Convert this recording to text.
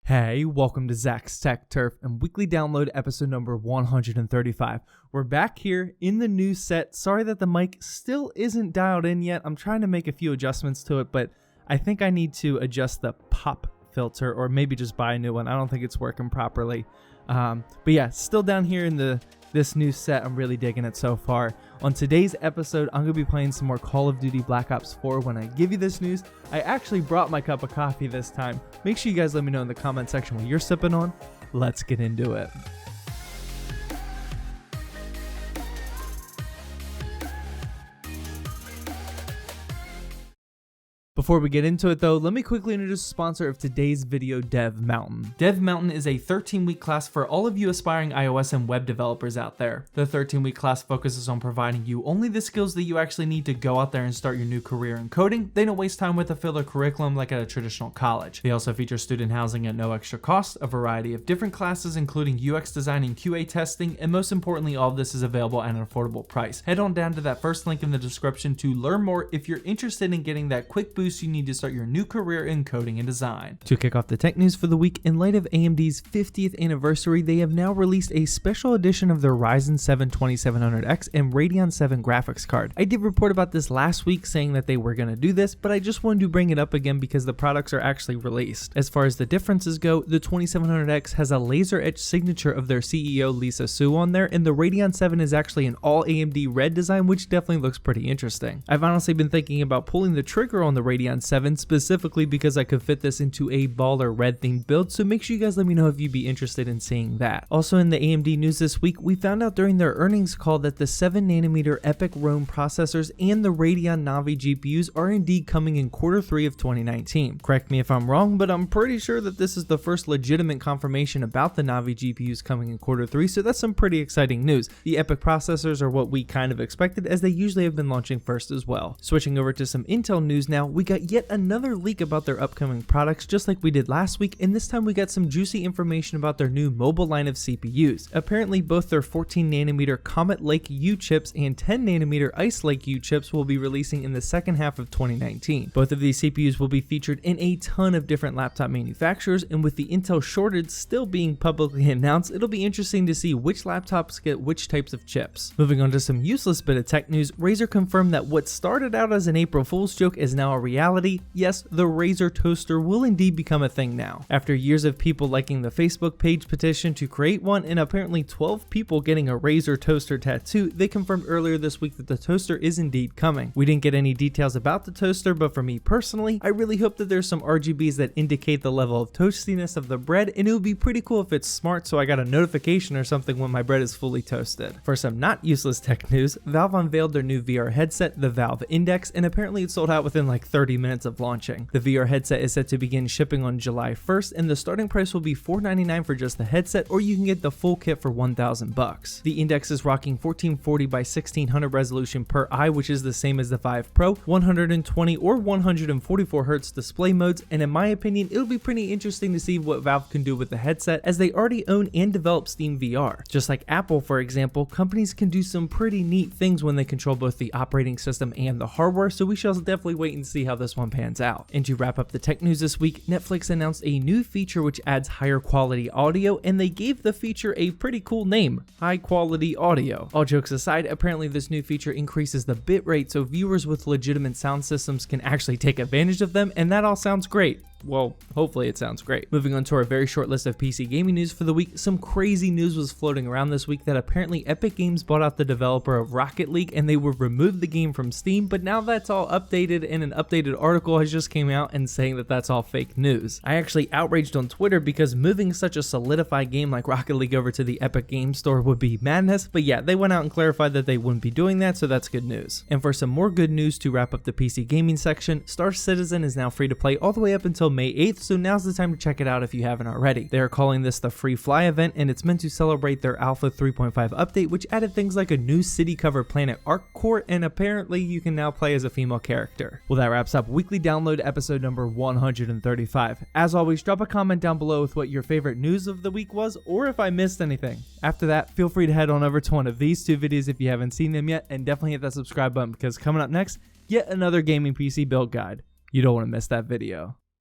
Hey, welcome to Zach's Tech Turf and weekly download episode number 135. We're back here in the new set. Sorry that the mic still isn't dialed in yet. I'm trying to make a few adjustments to it, but I think I need to adjust the pop filter or maybe just buy a new one. I don't think it's working properly. But yeah, still down here in this new set. I'm really digging it so far. On today's episode, I'm going to be playing some more Call of Duty Black Ops 4. When I give you this news, I actually brought my cup of coffee this time. Make sure you guys let me know in the comment section what you're sipping on. Let's get into it. Before we get into it though, let me quickly introduce the sponsor of today's video, Dev Mountain. Dev Mountain is a 13-week class for all of you aspiring iOS and web developers out there. The 13-week class focuses on providing you only the skills that you actually need to go out there and start your new career in coding. They don't waste time with a filler curriculum like at a traditional college. They also feature student housing at no extra cost, a variety of different classes including UX design and QA testing, and most importantly, all of this is available at an affordable price. Head on down to that first link in the description to learn more if you're interested in getting that quick boost you need to start your new career in coding and design. To kick off the tech news for the week, in light of AMD's 50th anniversary, they have now released a special edition of their Ryzen 7 2700X and Radeon 7 graphics card. I did report about this last week saying that they were going to do this, but I just wanted to bring it up again because the products are actually released. As far as the differences go, the 2700X has a laser etched signature of their CEO Lisa Su on there, and the Radeon 7 is actually an all AMD red design, which definitely looks pretty interesting. I've honestly been thinking about pulling the trigger on the Radeon 7 specifically because I could fit this into a baller red themed build, so make sure you guys let me know if you'd be interested in seeing that. Also in the AMD news this week, we found out during their earnings call that the 7nm EPYC Rome processors and the Radeon Navi GPUs are indeed coming in Q3 of 2019. Correct me if I'm wrong, but I'm pretty sure that this is the first legitimate confirmation about the Navi GPUs coming in Q3, so that's some pretty exciting news. The EPYC processors are what we kind of expected, as they usually have been launching first as well. Switching over to some Intel news now, we got yet another leak about their upcoming products just like we did last week, and this time we got some juicy information about their new mobile line of CPUs. Apparently both their 14nm Comet Lake U chips and 10nm Ice Lake U chips will be releasing in the second half of 2019. Both of these CPUs will be featured in a ton of different laptop manufacturers, and with the Intel shortage still being publicly announced, it'll be interesting to see which laptops get which types of chips. Moving on to some useless bit of tech news, Razer confirmed that what started out as an April Fool's joke is now a reality. Yes, the Razer toaster will indeed become a thing now. After years of people liking the Facebook page petition to create one and apparently 12 people getting a Razer toaster tattoo, they confirmed earlier this week that the toaster is indeed coming. We didn't get any details about the toaster, but for me personally, I really hope that there's some RGBs that indicate the level of toastiness of the bread, and it would be pretty cool if it's smart so I got a notification or something when my bread is fully toasted. For some not useless tech news, Valve unveiled their new VR headset, the Valve Index, and apparently it sold out within like 30 minutes of launching. The VR headset is set to begin shipping on July 1st, and the starting price will be $499 for just the headset, or you can get the full kit for $1,000. The Index is rocking 1440 by 1600 resolution per eye, which is the same as the Vive Pro, 120 or 144 Hz display modes, and in my opinion, it'll be pretty interesting to see what Valve can do with the headset, as they already own and develop Steam VR. Just like Apple, for example, companies can do some pretty neat things when they control both the operating system and the hardware, so we shall definitely wait and see how this one pans out. And to wrap up the tech news this week, Netflix announced a new feature which adds higher quality audio, and they gave the feature a pretty cool name, High Quality Audio. All jokes aside, apparently this new feature increases the bitrate so viewers with legitimate sound systems can actually take advantage of them, and that all sounds great. Well, hopefully it sounds great. Moving on to our very short list of PC gaming news for the week, some crazy news was floating around this week that apparently Epic Games bought out the developer of Rocket League and they would remove the game from Steam, but now that's all updated, and an updated article has just came out and saying that that's all fake news. I actually outraged on Twitter because moving such a solidified game like Rocket League over to the Epic Games Store would be madness, but yeah, they went out and clarified that they wouldn't be doing that, so that's good news. And for some more good news to wrap up the PC gaming section, Star Citizen is now free to play all the way up until May 8th, so now's the time to check it out if you haven't already. They are calling this the Free Fly event, and it's meant to celebrate their Alpha 3.5 update, which added things like a new city cover planet Arc Court, and apparently you can now play as a female character. Well, that wraps up weekly download episode number 135. As always, drop a comment down below with what your favorite news of the week was, or if I missed anything. After that, feel free to head on over to one of these two videos if you haven't seen them yet, and definitely hit that subscribe button because coming up next, yet another gaming PC build guide. You don't want to miss that video.